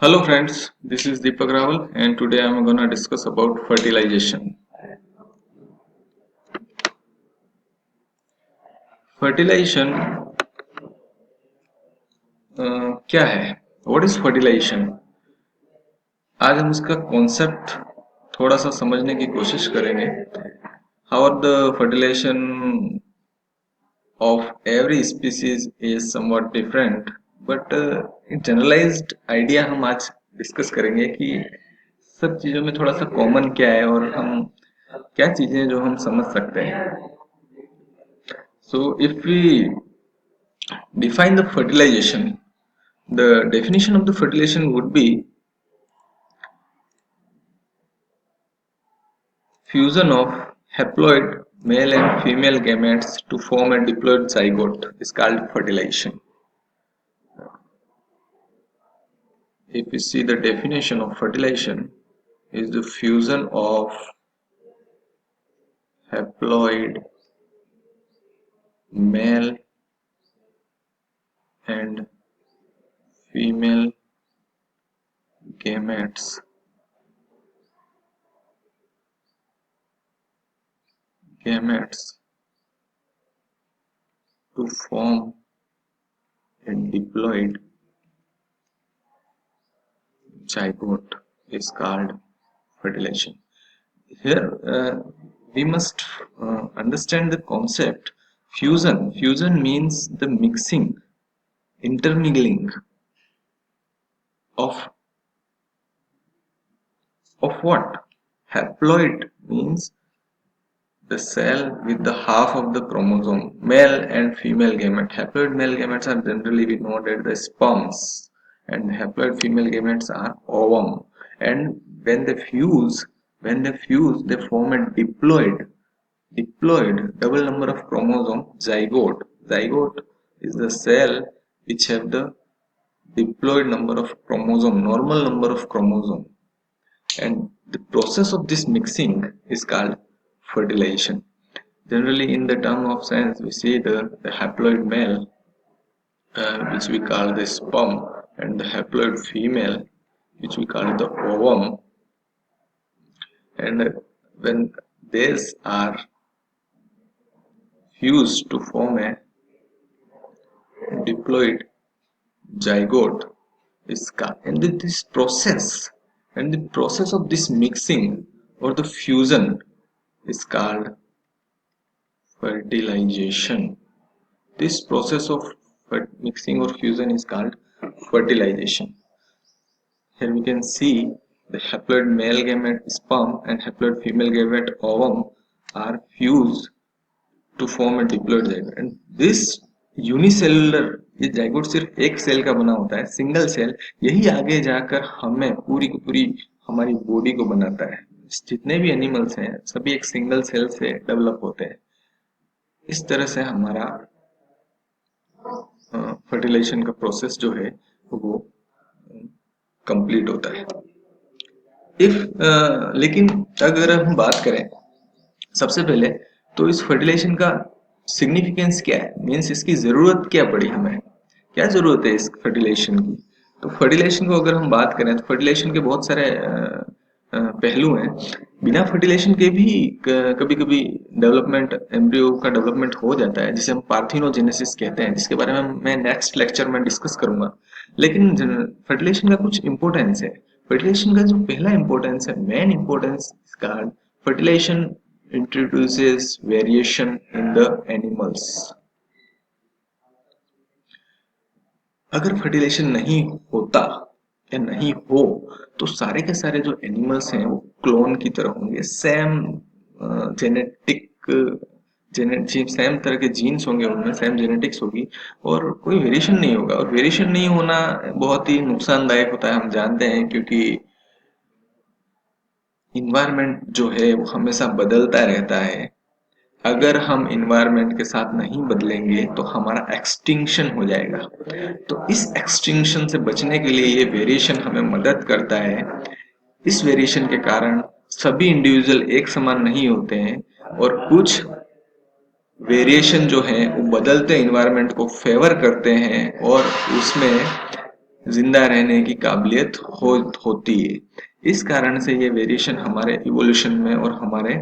Hello friends, this is Deepak Rawal and today I am gonna discuss about fertilization. Fertilization क्या है? What is fertilization? आज हम इसका concept थोड़ा सा समझने की कोशिश करेंगे. How the fertilization of every species is somewhat different, but generalized idea हम आज डिस्कस करेंगे कि सब चीज़ों में थोड़ा सा कॉमन क्या है और हम क्या चीज़ें जो हम समझ सकते हैं. So if we define the fertilization, the definition of the fertilization would be fusion of haploid male and female gametes to form a diploid zygote is called fertilization. If we see the definition of fertilization is the fusion of haploid male and female gametes to form a diploid zygote is called fertilization. Here we must understand the concept fusion. Fusion means the mixing, intermingling of what? Haploid means the cell with the half of the chromosome, male and female gamete. Haploid male gametes are generally we know that the sperms, and haploid female gametes are ovum. And when they fuse, they form a diploid. Diploid, double number of chromosome, zygote. Zygote is the cell which have the diploid number of chromosome, normal number of chromosome. And the process of this mixing is called fertilization. Generally, in the term of science, we see the haploid male, which we call the sperm, and the haploid female, which we call the ovum. And when these are fused to form a diploid zygote is called, and the process of this mixing or the fusion is called fertilization. This process of mixing or fusion is called fertilization. Here we can see the haploid male gamete sperm and haploid female gamete ovum are fused to form a diploid zygote, and this unicellular, ये zygote सिर्फ एक cell का बना होता है, single cell. यही आगे जाकर हमें पूरी की पूरी हमारी बॉडी को बनाता है. जितने भी एनिमल्स हैं सभी एक सिंगल सेल से डेवलप होते हैं. इस तरह से हमारा फर्टिलाइजेशन का प्रोसेस जो है वो कंप्लीट होता है. लेकिन अगर हम बात करें सबसे पहले तो इस फर्टिलाइजेशन का सिग्निफिकेंस क्या है, मीन्स इसकी जरूरत क्या पड़ी, हमें क्या जरूरत है इस फर्टिलाइजेशन की. तो फर्टिलाइजेशन को अगर हम बात करें तो फर्टिलाइजेशन के बहुत सारे पहलू हैं. बिना फर्टिलाइजेशन के भी कभी कभी डेवलपमेंट, एम्ब्रियो का डेवलपमेंट हो जाता है, जिसे हम पार्थिनोजेनेसिस कहते हैं, जिसके बारे में मैं नेक्स्ट लेक्चर में डिस्कस करूंगा. लेकिन फर्टिलाइजेशन का कुछ इंपॉर्टेंस है. फर्टिलाइजेशन का जो पहला इंपॉर्टेंस है, मेन इंपॉर्टेंस इसका, fertilization introduces variation in the animals. अगर फर्टिलाइजेशन नहीं होता या नहीं हो तो सारे के सारे जो एनिमल्स हैं वो क्लोन की तरह होंगे. सेम सेम तरह के जीन्स होंगे, उनमें सेम जेनेटिक्स होगी और कोई वेरिएशन नहीं होगा. और वेरिएशन नहीं होना बहुत ही नुकसानदायक होता है, हम जानते हैं, क्योंकि इन्वायरमेंट जो है वो हमेशा बदलता रहता है. अगर हम इन्वायरमेंट के साथ नहीं बदलेंगे तो हमारा एक्सटिंक्शन हो जाएगा. तो इस एक्सटिंक्शन से बचने के लिए ये वेरिएशन हमें मदद करता है. इस वेरिएशन के कारण सभी इंडिविजुअल एक समान नहीं होते हैं और कुछ वेरिएशन जो है वो बदलते इन्वायरमेंट को फेवर करते हैं और उसमें जिंदा रहने की काबिलियत होती है। इस कारण से ये वेरिएशन हमारे इवोल्यूशन में और हमारे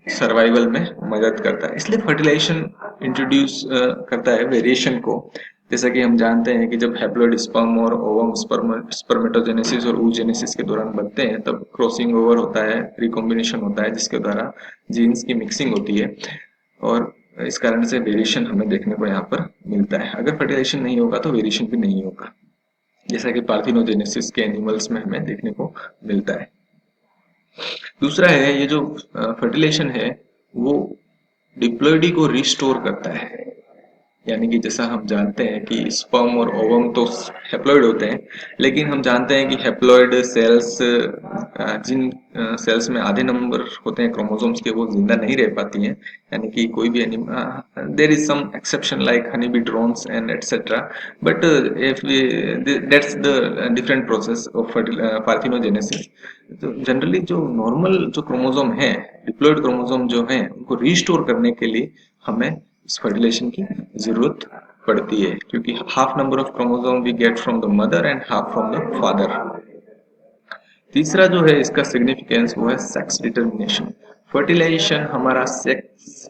सर्वाइवल में मदद करता है। इसलिए फर्टिलाइजेशन इंट्रोड्यूस करता है वेरिएशन को। जैसा कि हम जानते हैं कि जब हैप्लॉइड स्पर्म और ओवम स्पर्मेटोजेनेसिस और oogenesis के दौरान बनते हैं, तब क्रॉसिंग ओवर होता है, रिकॉम्बिनेशन होता है, जिसके द्वारा जीन्स की मिक्सिंग होती है और इस कारण से वेरिएशन हमें देखने को यहाँ पर मिलता है। अगर फर्टिलाइजेशन नहीं होगा तो वेरिएशन भी नहीं होगा, जैसा कि पार्थिनोजेनेसिस के एनिमल्स में हमें देखने को मिलता है। दूसरा है, ये जो फर्टिलाइजेशन है वो डिप्लॉइडी को रिस्टोर करता है। यानी कि जैसा हम जानते हैं कि स्पर्म और ओवम तो हैप्लॉइड होते हैं, लेकिन हम जानते हैं कि हैप्लॉइड सेल्स, जिन सेल्स में आधे नंबर होते हैं क्रोमोसोम्स के, वो जिंदा नहीं रह पाती हैं। यानी कि कोई भी there is some exception like honey bee drones and etcetera, but if that's the different process of parthenogenesis. तो जनरली जो नॉर्मल जो क्रोमोसोम है, डिप्लॉइड क्रोमोसोम जो है, उनको रिस्टोर करने के लिए हमें इस फर्टिलाइजेशन की जरूरत पड़ती है, क्योंकि half number of chromosome we get from the mother and half from the father. तीसरा जो है इसका सिग्निफिकेंस वो है सेक्स डिटर्मिनेशन। फर्टिलाइजेशन हमारा सेक्स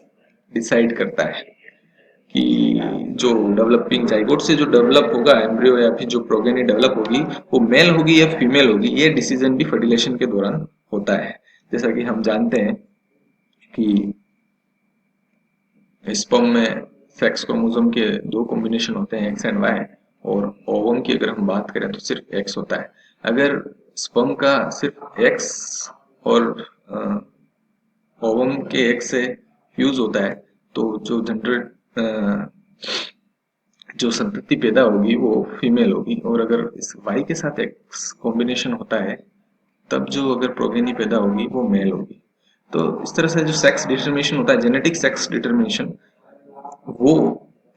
डिसाइड करता है कि जो डेवलपिंग जाइगोट से जो डेवलप होगा एम्ब्रियो या फिर जो प्रोगेनी डेवलप होगी, वो मेल होगी या फीमेल होगी, ये डिसीजन भी फर्टिलाइजेशन के दौरान होता है। जैसा कि हम जानते हैं कि स्पर्म में सेक्स क्रोमोसोम के दो कॉम्बिनेशन होते हैं, एक्स एंड वाई, और ओवम की अगर हम बात करें तो सिर्फ एक्स होता है। अगर स्पर्म का सिर्फ एक्स और ओवम के एक्स से फ्यूज होता है, तो जो जनरेट जो संतति पैदा होगी वो फीमेल होगी, और अगर इस वाई के साथ एक्स कॉम्बिनेशन होता है, तब जो अगर प्रोगेनी पैदा होगी वो मेल होगी। तो इस तरह से जो सेक्स डिटर्मिनेशन होता है, जेनेटिक सेक्स डिटर्मिनेशन, वो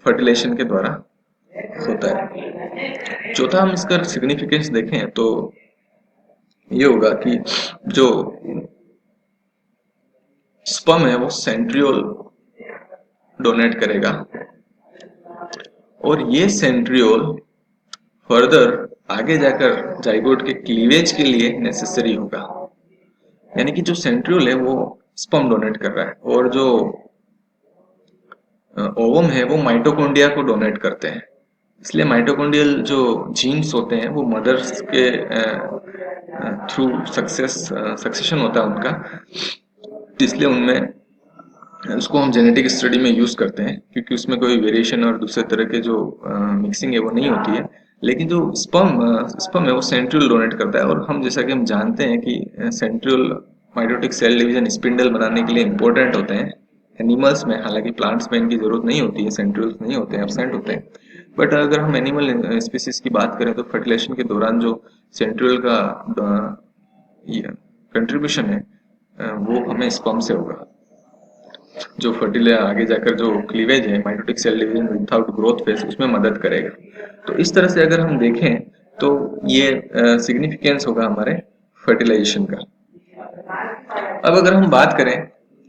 फर्टिलाइजेशन के द्वारा होता है। चौथा हम इसका सिग्निफिकेंस देखें तो ये होगा कि जो स्पर्म है वो सेंट्रियोल डोनेट करेगा, और ये सेंट्रियोल फर्दर आगे जाकर जाइगोट के क्लीवेज के लिए नेसेसरी होगा। यानी कि जो सेंट्रियोल है वो स्पर्म डोनेट कर रहा है, और जो ओवम है वो माइटोकॉन्ड्रिया को डोनेट करते हैं। इसलिए माइटोकॉन्ड्रियल जो जीन्स होते हैं वो मदर्स के थ्रू सक्सेशन होता है उनका, इसलिए उनमें उसको हम जेनेटिक स्टडी में यूज करते हैं, क्योंकि उसमें कोई वेरिएशन और दूसरे तरह के जो मिक्सिंग है वो नहीं होती है। लेकिन जो स्पर्म है वो सेंट्रियोल डोनेट करता है, और हम जैसा कि हम जानते हैं कि centriole mitotic cell division spindle बनाने के लिए इंपॉर्टेंट होते हैं एनिमल्स में। हालांकि प्लांट्स में इनकी जरूरत नहीं होती है, सेंट्रियोल्स नहीं होते हैं, एब्सेंट होते हैं। बट अगर हम एनिमल स्पीसीज की बात करें तो फर्टिलाइजेशन के दौरान जो सेंट्रियोल का कंट्रीब्यूशन है वो हमें स्पर्म से होगा। जो फर्टिलाइजर आगे जाकर जो क्लीवेज है, mitotic cell division without growth phase, उसमें मदद करेगा। तो इस तरह से अगर हम देखें तो ये सिग्निफिकेंस होगा हमारे फर्टिलाइजेशन का। अब अगर हम बात करें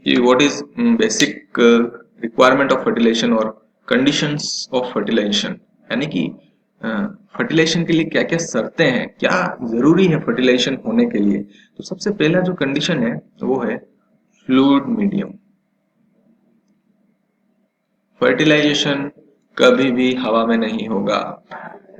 कि what is basic requirement of fertilization और कंडीशंस ऑफ फर्टिलाइजेशन, यानी कि फर्टिलाइजेशन के लिए क्या क्या शर्तें हैं, क्या जरूरी है फर्टिलाइजेशन होने के लिए, तो सबसे पहला जो कंडीशन है वो है फ्लूइड मीडियम। फर्टिलाइजेशन कभी भी हवा में नहीं होगा,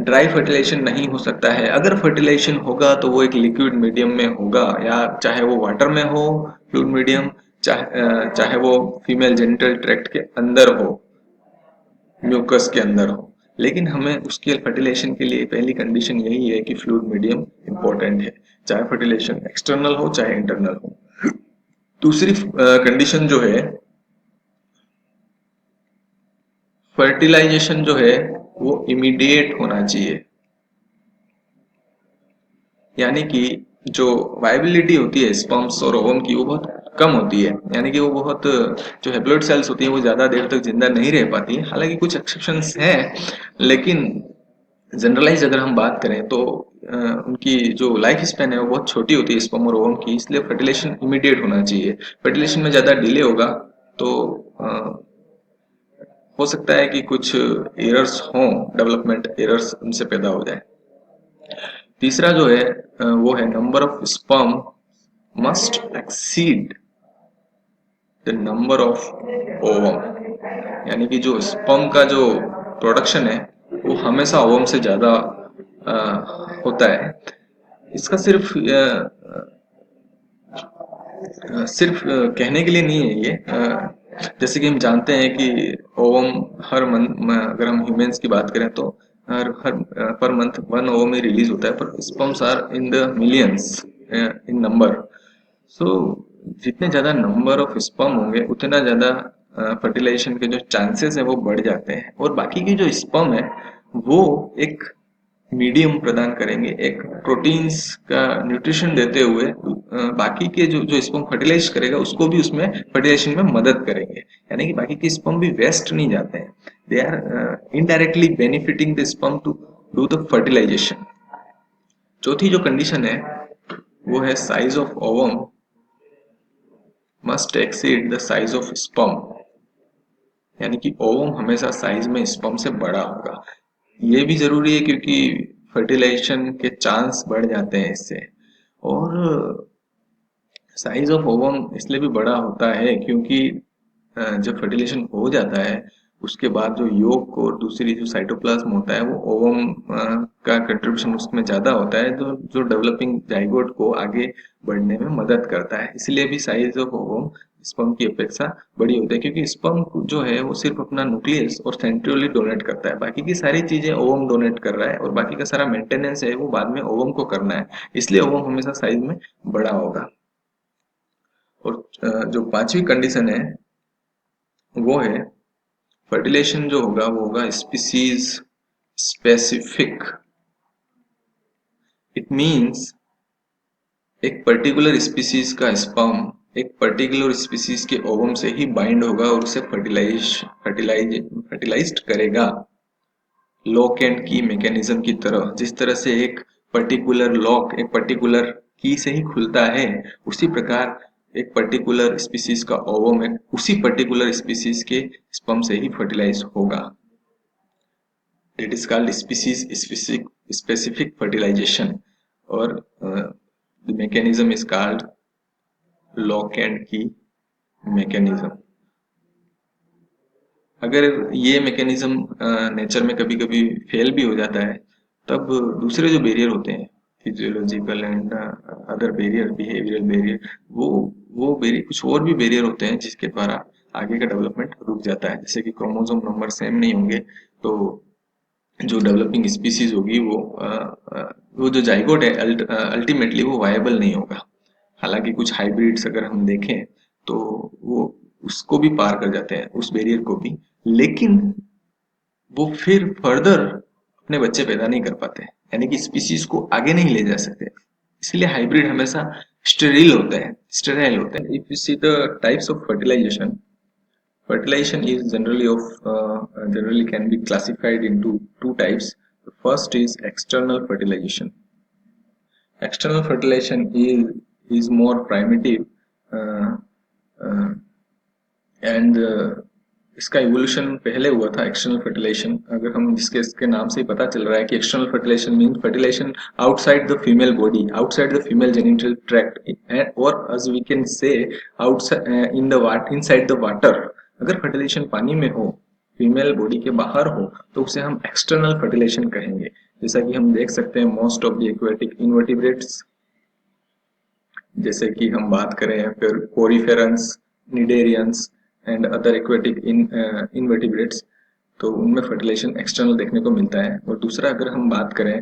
ड्राई फर्टिलाइजेशन नहीं हो सकता है। अगर फर्टिलाइजेशन होगा तो वो एक लिक्विड मीडियम में होगा, या चाहे वो वाटर में हो फ्लूइड मीडियम, चाहे वो फीमेल जेनिटल ट्रैक्ट के अंदर हो, म्यूकस के अंदर हो। लेकिन हमें उसके फर्टिलाइजेशन के लिए पहली कंडीशन यही है कि फ्लूइड मीडियम इंपॉर्टेंट है, चाहे फर्टिलाइजेशन एक्सटर्नल हो चाहे इंटरनल हो। दूसरी कंडीशन जो है, फर्टिलाइजेशन जो है वो इमीडिएट होना चाहिए। यानी कि जो वायबिलिटी होती है स्पर्म्स और ओवम की वो बहुत कम होती है। यानी कि वो बहुत, जो हैप्लॉइड सेल्स होती हैं वो ज्यादा देर तक जिंदा नहीं रह पाती हैं। हालांकि कुछ एक्सेप्शंस हैं, लेकिन जनरलाइज अगर हम बात करें तो उनकी जो लाइफ स्पैन है वो बहुत छोटी होती है स्पर्म और ओवम की। इसलिए फर्टिलाइजेशन इमीडिएट होना चाहिए। फर्टिलाइजेशन में ज्यादा डिले होगा तो हो सकता है कि कुछ एरर्स हों, डेवलपमेंट एरर्स उनसे पैदा हो जाए। तीसरा जो है वो है number of sperm must exceed the number of ovum, यानी कि जो स्पर्म का जो प्रोडक्शन है वो हमेशा ओवम से ज्यादा होता है। इसका सिर्फ कहने के लिए नहीं है ये। जैसे कि हम जानते हैं कि ओवम हर मंथ, अगर हम ह्यूमंस की बात करें तो हर हर पर मंथ 1 ओवम ही रिलीज होता है, पर sperms are in the millions in number. So जितने ज्यादा नंबर ऑफ स्पर्म होंगे उतना ज्यादा फर्टिलाइजेशन के जो चांसेस है वो बढ़ जाते हैं, और बाकी की जो स्पर्म है वो एक मीडियम प्रदान करेंगे, एक प्रोटीन्स का न्यूट्रिशन देते हुए बाकी के जो जो स्पर्म फर्टिलाइज करेगा उसको भी उसमें फर्टिलाइजेशन में मदद करेंगे, यानी कि बाकी के स्पर्म भी वेस्ट नहीं जाते हैं, they are indirectly benefiting the sperm to do the fertilization. चौथी जो कंडीशन है वो है size of ovum must exceed the size of sperm, यानी कि ओवम हमेशा साइज में स्पर्म से बड़ा होगा। ये भी जरूरी है क्योंकि फर्टिलाइजेशन के चांस बढ़ जाते हैं इससे। और साइज ऑफ ओवम इसलिए भी बड़ा होता है क्योंकि जब फर्टिलाइजेशन हो जाता है उसके बाद जो योक और दूसरी जो साइटोप्लाज्म होता है वो ओवम का कंट्रीब्यूशन उसमें ज्यादा होता है, जो जो डेवलपिंग जाइगोट को आगे बढ़ने में मदद करता है। इसलिए भी साइज ऑफ ओवम स्पर्म की अपेक्षा बड़ी होती है, क्योंकि स्पर्म जो है वो सिर्फ अपना न्यूक्लियस और सेंट्रियोली डोनेट करता है, बाकी की सारी चीजें ओवम डोनेट कर रहा है और बाकी का सारा मेंटेनेंस है वो बाद में ओवम को करना है, इसलिए ओवम हमेशा साइज में बड़ा होगा। और जो पांचवी कंडीशन है वो है फर्टिलाइजेशन जो होगा वो होगा स्पीसीज स्पेसिफिक। इट मींस एक पर्टिकुलर स्पीसीज का स्पर्म एक पर्टिकुलर स्पीसीज के ओवम से ही बाइंड होगा और उसे फर्टिलाइज्ड करेगा, लॉक एंड की मैकेनिज्म की तरह। जिस तरह से एक पर्टिकुलर लॉक एक पर्टिकुलर की से ही खुलता है, उसी प्रकार एक पर्टिकुलर स्पीसीज का ओवम उसी पर्टिकुलर स्पीसीज के स्पर्म से ही फर्टिलाइज होगा। It is called species specific fertilisation, और the mechanism is called lock and key mechanism. अगर ये मैकेनिज्म नेचर में कभी कभी फेल भी हो जाता है, तब दूसरे जो बैरियर होते हैं physiological and other barrier, behavioural barrier, वो बैरियर कुछ और भी बैरियर होते हैं जिसके द्वारा आगे का डेवलपमेंट रुक जाता है। जैसे कि क्रोमोसोम नंबर सेम नहीं होंगे तो जो डेवलपिंग स्पीसीज होगी वो जो जाइगोट है अल्टीमेटली वो वायबल नहीं होगा। हालांकि कुछ हाइब्रिड्स अगर हम देखें तो वो उसको भी पार कर जाते हैं, उस बैरियर को भी, लेकिन वो फिर फर्दर अपने बच्चे पैदा नहीं कर पाते, यानी कि स्पीसीज को आगे नहीं ले जा सकते। इसलिए हाइब्रिड हमेशा स्टेराइल होते हैं। If you see the types of fertilization, fertilization is generally can be classified into two types. The first is external fertilization. External fertilization is more primitive, uh, uh, and इसका evolution पहले हुआ था। External fertilisation, अगर हम इसके नाम से ही पता चल रहा है कि external fertilization mean fertilization outside the female body, outside the female genital tract, और as we can say outside in the inside the water। अगर फर्टिलाइजेशन पानी में हो, फीमेल बॉडी के बाहर हो, तो उसे हम एक्सटर्नल फर्टिलाइजेशन कहेंगे। जैसा कि हम देख सकते हैं most of the aquatic invertebrates, जैसे कि हम बात करें फिर poriferans, cnidarians and other aquatic invertebrates, तो उनमें फर्टिलाइजेशन एक्सटर्नल देखने को मिलता है। और दूसरा अगर हम बात करें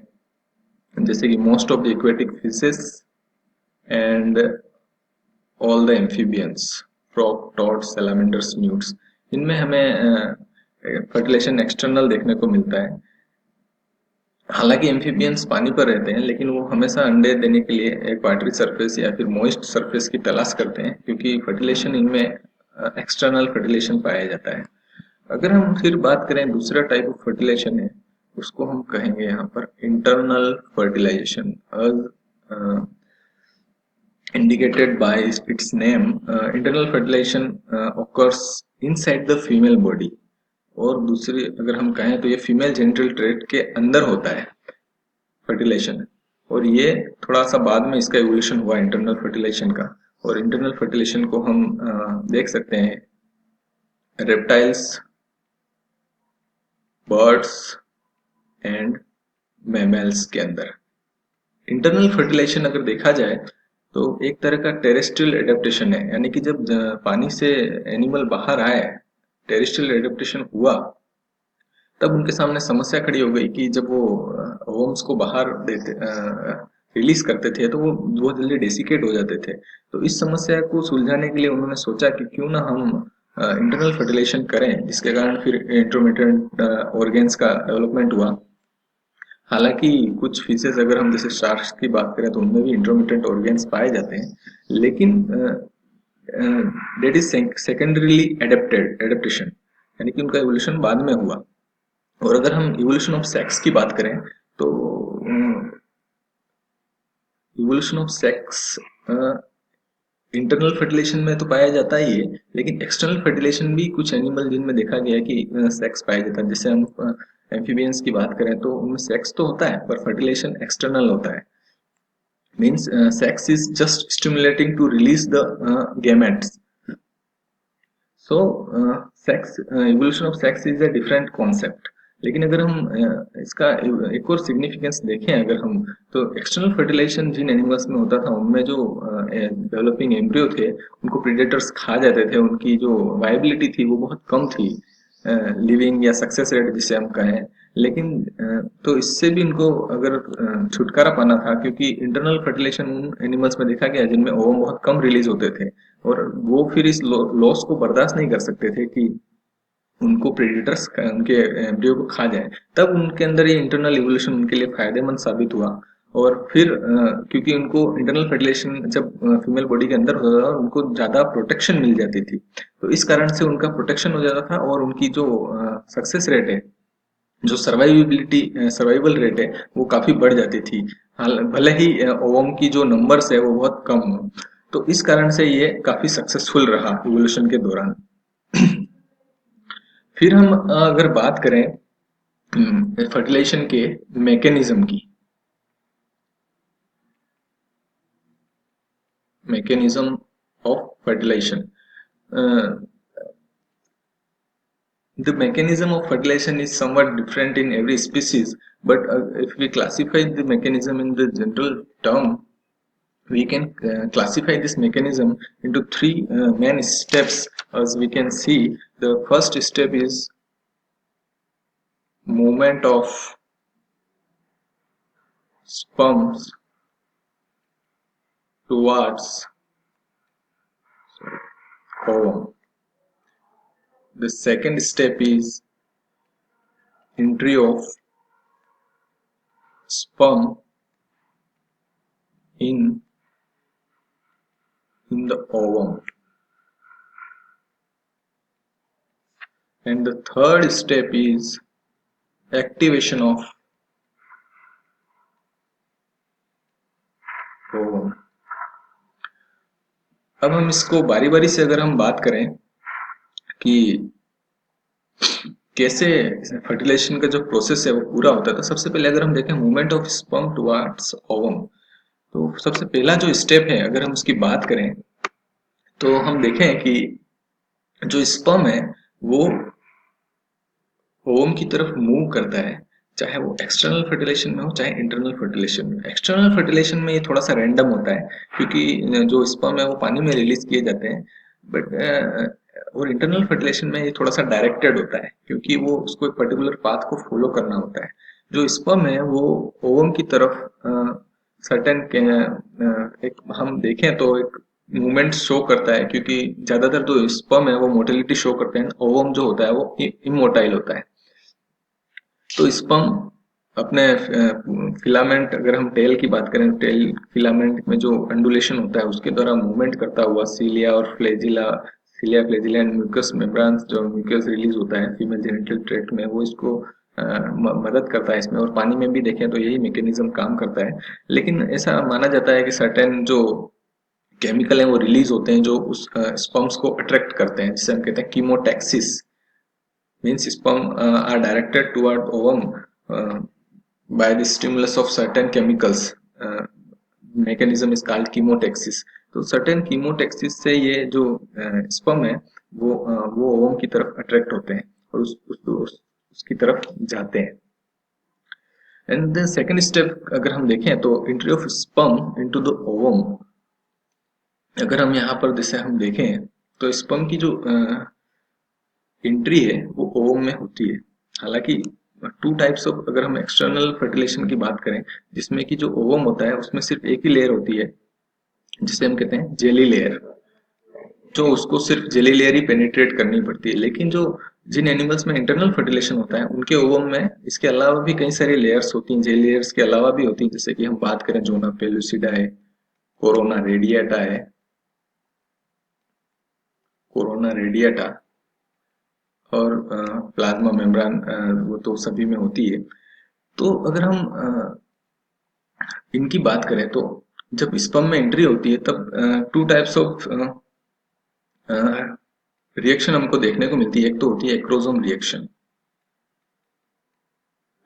जैसे कि most of the aquatic fishes and all the amphibians, frog, toad, salamanders, newts, इनमें हमें फर्टिलाइजेशन एक्सटर्नल देखने को मिलता है। हालांकि एम्फीबियंस पानी पर रहते हैं लेकिन वो हमेशा अंडे देने के लिए एक वाटरी सरफेस या फिर मॉइस्ट सरफेस की तलाश करते हैं, क्योंकि फर्टिलाइजेशन इनमें एक्सटर्नल फर्टिलाइजेशन पाया जाता है। अगर हम फिर बात करें दूसरा टाइप ऑफ फर्टिलाइजेशन है, उसको हम कहेंगे यहाँ पर internal fertilization. indicated by its name, internal fertilization occurs inside the female body, और दूसरी अगर हम कहें तो ये फीमेल जेनिटल ट्रैक्ट के अंदर होता है फर्टिलाइजेशन, और ये थोड़ा सा बाद में इसका एवोल्यूशन हुआ इंटरनल फर्टिलाइजेशन का। और इंटरनल फर्टिलाइजेशन को हम देख सकते हैं रेप्टाइल्स, बर्ड्स एंड मैमल्स के अंदर। इंटरनल फर्टिलाइजेशन अगर देखा जाए तो एक तरह का टेरेस्ट्रियल एडेप्टेशन है, यानी कि जब पानी से एनिमल बाहर आए, टेरेस्ट्रियल एडेप्टेशन हुआ, तब उनके सामने समस्या खड़ी हो गई कि जब वो वर्म्स को बाहर देते रिलीज करते थे तो वो बहुत जल्दी डेसिकेट हो जाते थे। तो इस समस्या को सुलझाने के लिए उन्होंने सोचा कि क्यों ना हम इंटरनल फर्टिलाइजेशन करें, जिसके कारण फिर इंटरमीडिएट ऑर्गेन्स का डेवलपमेंट हुआ। हालांकि कुछ फिशेज अगर हम जैसे शार्क्स की बात करें तो उनमें भी इंटरमीडिएट ऑर्गेन्स पाए जाते हैं, लेकिन दैट इज सेकेंडरीली एडेप्टेशन, यानी कि उनका एवोल्यूशन बाद में हुआ। और अगर हम इवोल्यूशन ऑफ सेक्स की बात करें तो evolution of sex internal fertilization में तो पाया जाता ही है, लेकिन एक्सटर्नल फर्टिलाइजेशन भी कुछ एनिमल जिनमें देखा गया है कि सेक्स पाया जाता है। जैसे हम एम्फीबियंस की बात करें तो उनमें सेक्स तो होता है पर फर्टिलाइजेशन एक्सटर्नल होता है, means sex is just stimulating to release the gametes. So sex evolution of sex is a different concept. लेकिन अगर हम इसका एक और सिग्निफिकेंस देखें अगर हम, तो एक्सटर्नल फर्टिलाइजेशन जिन एनिमल्स में होता था उनमें जो डेवलपिंग एम्ब्रियो थे उनको प्रेडेटर्स खा जाते थे, उनकी जो वायबिलिटी थी वो बहुत कम थी, लिविंग या सक्सेस रेट जिसे हम कहें। लेकिन तो इससे भी इनको अगर छुटकारा पाना था, क्योंकि इंटरनल फर्टिलाइजेशन उन एनिमल्स में देखा गया जिनमें ओवम बहुत कम रिलीज होते थे, और वो फिर इस लॉस को बर्दाश्त नहीं कर सकते थे कि उनको प्रेडिटर्स उनके एम्ब्रियो को खा जाए। तब उनके अंदर ये इंटरनल इवोल्यूशन उनके लिए फायदेमंद साबित हुआ। और फिर क्योंकि उनको इंटरनल फर्टिलाइजेशन जब फीमेल बॉडी के अंदर होता था उनको ज्यादा प्रोटेक्शन मिल जाती थी, तो इस कारण से उनका प्रोटेक्शन हो जाता था और उनकी जो सक्सेस रेट है, जो सर्वाइवल रेट है वो काफी बढ़ जाती थी। भले ही ओवम की जो नंबर्स है वो बहुत कम हो। तो इस कारण से ये काफी सक्सेसफुल रहा इवोल्यूशन के दौरान। फिर हम अगर बात करें फर्टिलाइजेशन के मैकेनिज्म की, mechanism of fertilization, the mechanism of fertilization is somewhat different in every species, but if we classify the mechanism in the general term, we can classify this mechanism into three main steps. As we can see, the first step is movement of sperms towards ovum. The second step is entry of sperm in the ovum, and the third step is activation of ovum. अब हम इसको बारी बारी से अगर हम बात करें कि कैसे फर्टिलाइजेशन का जो प्रोसेस है वो पूरा होता है, तो सबसे पहले अगर हम देखें movement of sperm towards ovum, तो सबसे पहला जो स्टेप है अगर हम उसकी बात करें तो हम देखें कि जो स्पर्म है वो ओवम की तरफ मूव करता है, चाहे वो एक्सटर्नल फर्टिलाइजेशन में हो चाहे इंटरनल फर्टिलाइजेशन में। एक्सटर्नल फर्टिलाइजेशन में ये थोड़ा सा रैंडम होता है क्योंकि जो स्पर्म है वो पानी में रिलीज किए जाते हैं, बट और इंटरनल फर्टिलाइजेशन में ये थोड़ा सा डायरेक्टेड होता है क्योंकि वो उसको एक पर्टिकुलर पाथ को फॉलो करना होता है। जो स्पर्म है वो ओवम की तरफ सर्टेन एक हम देखें तो एक मूवमेंट शो करता है, क्योंकि ज्यादातर जो स्पर्म है वो मोटिलिटी शो करते हैं, ओवम जो होता है वो इमोटाइल होता है। तो स्पर्म अपने फिलामेंट, अगर हम टेल की बात करें, टेल फिलामेंट में जो अंडुलेशन होता है उसके द्वारा मूवमेंट करता हुआ सीलिया और फ्लैजिला, सीलिया फ्लैजिला एंड म्यूकस मेम्ब्रान्स, जो म्यूकस रिलीज होता है फीमेल जेनिटल ट्रैक्ट में, वो इसको मदद करता है इसमें। और पानी में भी देखें तो यही मैकेनिज्म काम करता है। लेकिन ऐसा माना जाता है कि सर्टेन जो केमिकल है वो रिलीज होते हैं जो उस स्पर्म्स को अट्रैक्ट करते हैं, जिसे हम कहते हैं chemotaxis. means sperm are directed toward ovum by the stimulus of certain chemicals. mechanism is called chemotaxis. तो certain chemotaxis से ये जो sperm है वो ovum की तरफ अट्रैक्ट होते हैं और उसकी तरफ जाते हैं. एंड द सेकेंड स्टेप अगर हम देखें तो entry of sperm into the ovum. अगर हम यहाँ पर जैसे हम देखें तो स्पर्म की जो एंट्री है वो ओवम में होती है. हालांकि टू टाइप्स ऑफ, अगर हम एक्सटर्नल फर्टिलाइजेशन की बात करें जिसमें कि जो ओवम होता है उसमें सिर्फ एक ही लेयर होती है जिसे हम कहते हैं जेली लेयर, जो उसको सिर्फ जेली लेयर ही पेनिट्रेट करनी पड़ती है. लेकिन जो जिन एनिमल्स में इंटरनल फर्टिलाइजेशन होता है उनके ओवम में इसके अलावा भी कई सारी लेयर्स होती हैं, जेली लेयर्स के अलावा भी होती हैं. जैसे कि हम बात करें जोना पेलुसिडा है, कोरोना रेडिएटा है, कोरोना रेडिएटा और प्लाज्मा मेम्ब्रान, वो तो सभी में होती है. तो अगर हम इनकी बात करें तो जब स्पर्म में एंट्री होती है तब टू टाइप्स ऑफ रिएक्शन हमको देखने को मिलती है. एक तो होती है एक्रोसोम रिएक्शन.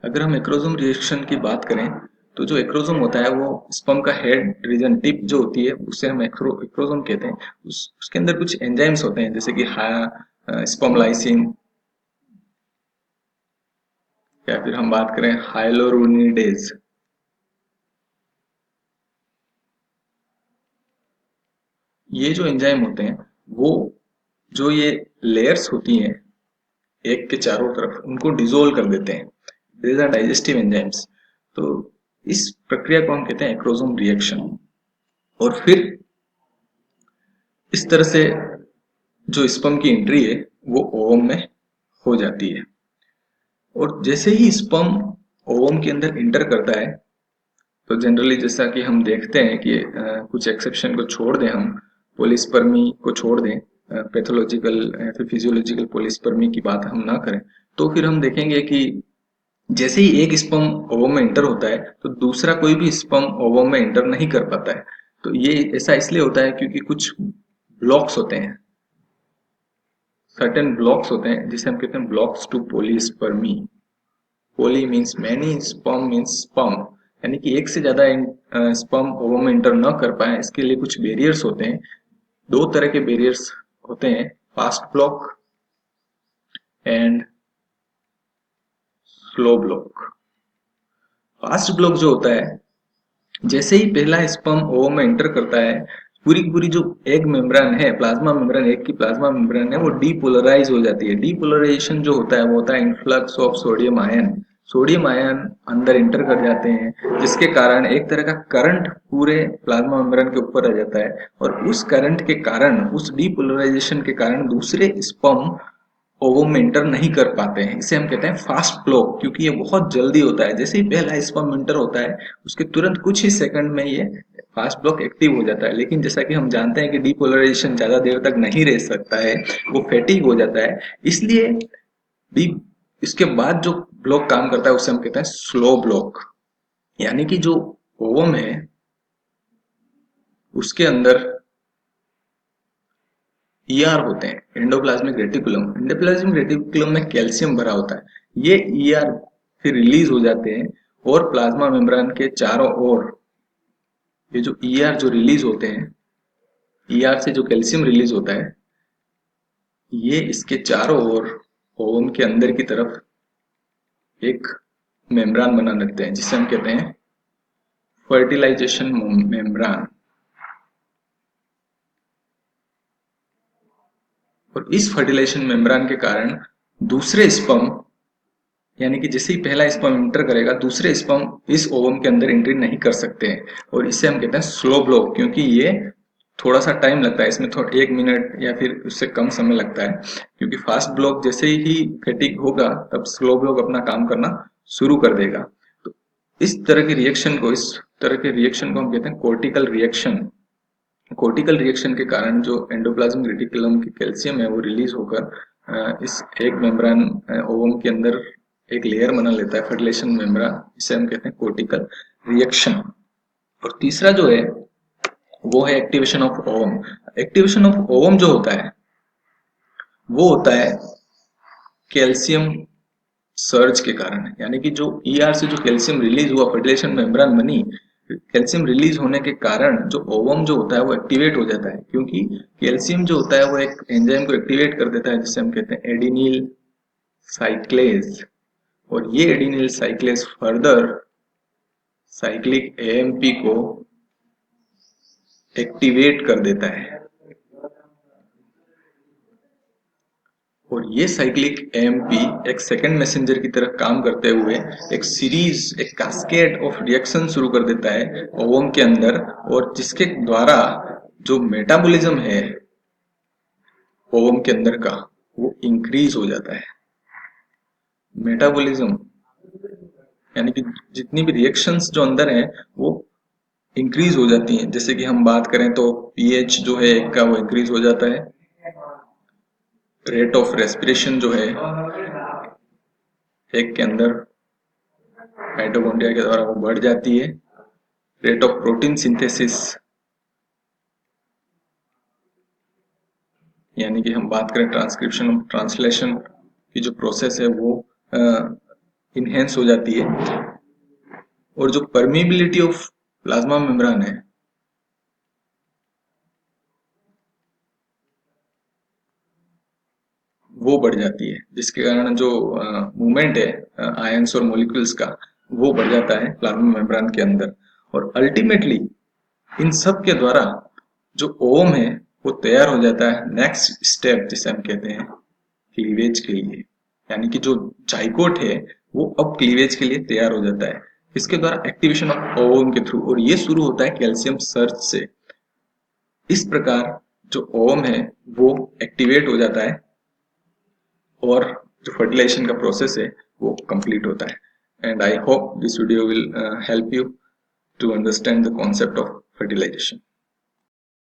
अगर हम एक्रोसोम रिएक्शन की बात करें तो जो एक्रोसोम होता है वो स्पर्म का हेड रीजन, टिप जो होती है उसे हम एक्रोसोम कहते हैं. उसके अंदर कुछ एंजाइम्स होते हैं जैसे कि स्पर्मलाइसिन, या फिर हम बात करें हाइलोरुनिडेज. ये जो एंजाइम होते हैं वो जो ये लेयर्स होती हैं एक के चारों तरफ उनको डिसोल्व कर देते हैं. These are digestive enzymes. तो इस प्रक्रिया को हम कहते हैं एक्रोसोम रिएक्शन. और फिर इस तरह से जो स्पर्म की एंट्री है वो ओवम में हो जाती है. और जैसे ही स्पर्म ओवम के अंदर इंटर करता है तो जनरली जैसा कि हम देखते हैं कि कुछ एक्सेप्शन को छोड़ दें, हम पोलिस्पर्मी को छोड़ दें, पैथोलॉजिकल या फिर फिजियोलॉजिकल पोलिस्पर्मी की बात हम ना करें, तो फिर हम देखेंगे कि जैसे ही एक स्पर्म ओवम में इंटर होता है तो दूसरा कोई भी स्पर्म ओवम में इंटर नहीं कर पाता है. तो ये ऐसा इसलिए होता है क्योंकि कुछ ब्लॉक्स होते हैं, सर्टेन ब्लॉक्स होते हैं जिसे हम कहते हैं blocks to polyspermy. Poly means many, sperm means sperm, यानी कि एक से ज्यादा स्पर्म ओवम में इंटर न कर पाए इसके लिए कुछ बैरियर्स होते हैं. दो तरह के बैरियर्स होते हैं, fast block and slow block. Fast block जो होता है जैसे ही पहला स्पर्म ओवम में एंटर करता है पूरी की पूरी जो एग मेम्ब्रेन है, प्लाज्मा मेम्ब्रेन, एग की प्लाज्मा मेम्ब्रेन है वो डीपोलराइज हो जाती है. डीपोलराइजेशन जो होता है वो होता है influx of sodium ion. Sodium ion अंदर इंटर कर जाते हैं जिसके कारण एक तरह का करंट पूरे प्लाज्मा मेम्ब्रेन के ऊपर आ जाता है. और उस करंट के कारण, उस डीपोलराइजेशन के कारण दूसरे स्पर्म ओवम में इंटर नहीं कर पाते हैं. इसे हम कहते हैं फास्ट ब्लॉक, क्योंकि ये बहुत जल्दी होता है. जैसे ही पहला स्पर्म इंटर होता है उसके तुरंत कुछ ही सेकंड में ये फास्ट ब्लॉक एक्टिव हो जाता है. लेकिन जैसा कि हम जानते हैं कि डीपोलराइजेशन ज्यादा देर तक नहीं रह सकता है, वो फैटिग हो जाता है. इसलिए डी इसके बाद जो ब्लॉक काम करता है उसे हम कहते हैं स्लो ब्लॉक. यानी कि जो ओवम है उसके अंदर ईआर होते हैं, एंडोप्लाज्मिक रेटिकुलम. एंडोप्लाज्मिक रेटिकुलम में कैल्शियम भरा होता है. ये ईआर फिर रिलीज हो जाते हैं और प्लाज्मा मेम्ब्रेन के चारों ओर ये जो ईआर जो रिलीज होते हैं, ईआर से जो कैल्शियम रिलीज होता है ये इसके चारों ओर ओवम के अंदर की तरफ एक मेम्ब्रेन बना लेते हैं जिसे हम कहते हैं फर्टिलाइजेशन मेम्ब्रेन. और इस फर्टिलाइजेशन मेम्ब्रेन के कारण दूसरे स्पर्म, यानी कि जैसे ही पहला स्पर्म इंटर करेगा दूसरे स्पर्म इस ओवम के अंदर एंट्री नहीं कर सकते हैं. और इसे हम कहते हैं स्लो ब्लॉक, क्योंकि ये थोड़ा सा टाइम लगता है, इसमें थोड़ा 1 मिनट या फिर उससे कम समय लगता है. क्योंकि फास्ट ब्लॉक जैसे ही फैटिग होगा तब स्लो ब्लॉक अपना काम करना शुरू कर देगा. तो इस तरह के रिएक्शन को हम कहते हैं कोर्टिकल रिएक्शन. कोर्टिकल रिएक्शन के कारण जो एंडोप्लाज्मिक रेटिकुलम की कैल्शियम है वो रिलीज होकर इस एक मेम्ब्रेन ओवम के अंदर एक लेयर बना लेता है, फर्टिलाइजेशन मेम्ब्रेन. इसे हम कहते हैं कोर्टिकल रिएक्शन. और तीसरा जो है वो है activation of ovum. Activation of ovum जो होता है वो होता है कैल्शियम सर्ज के कारण है, यानी कि जो ईआर से जो कैल्शियम रिलीज हुआ, फर्टिलाइजेशन मेम्ब्रेन बनी, कैल्शियम रिलीज होने के कारण जो ओवम जो होता है वो एक्टिवेट हो जाता है, क्योंकि कैल्शियम जो होता है वो एक एंजाइम को एक्टिवेट कर देता है जिसे हम कहते हैं एडिनिल साइक्लेज, और ये एडिनिल साइक्लेज फर्दर साइक्लिक एएमपी को एक्टिवेट कर देता है, और ये साइक्लिक एएमपी एक सेकंड मैसेंजर की तरह काम करते हुए एक सीरीज, एक कैस्केड ऑफ रिएक्शन शुरू कर देता है ओवम के अंदर, और जिसके द्वारा जो मेटाबॉलिज्म है ओवम के अंदर का वो इंक्रीज हो जाता है। मेटाबॉलिज्म यानी कि जितनी भी रिएक्शंस जो अंदर हैं वो इंक्रीज हो जाती हैं। जैसे कि हम बात करें तो पीएच जो है एक का वो इंक्रीज हो जाता है, रेट ऑफ रेस्पिरेशन जो है एक के अंदर माइटोकॉन्ड्रिया के द्वारा वो बढ़ जाती है, रेट ऑफ प्रोटीन सिंथेसिस यानी कि हम बात करें ट्रांसक्रिप्शन ट्रांसलेशन की जो प्रोसेस है वो इनहेंस हो जाती है, और जो परमिबिलिटी ऑफ प्लाज्मा मेम्ब्रेन है वो बढ़ जाती है, जिसके कारण जो मूवमेंट है आयंस और मॉलिक्यूल्स का वो बढ़ जाता है प्लाज्मा मेम्ब्रेन के अंदर, और अल्टीमेटली इन सब के द्वारा जो ओम है वो तैयार हो जाता है नेक्स्ट स्टेप जिसे हम कहते हैं क्लीवेज के लिए, यानी कि जो जाइगोट है वो अब क्लीवेज के लिए तैयार हो जाता है इसके द्वारा एक्टिवेशन ऑफ ओम के थ्रू, और ये शुरू होता है कैल्शियम सर्च से। इस प्रकार जो ओम है वो एक्टिवेट हो जाता है और जो फर्टिलाइजेशन का प्रोसेस है वो कंप्लीट होता है। And I hope this video will help you to understand the concept of fertilization.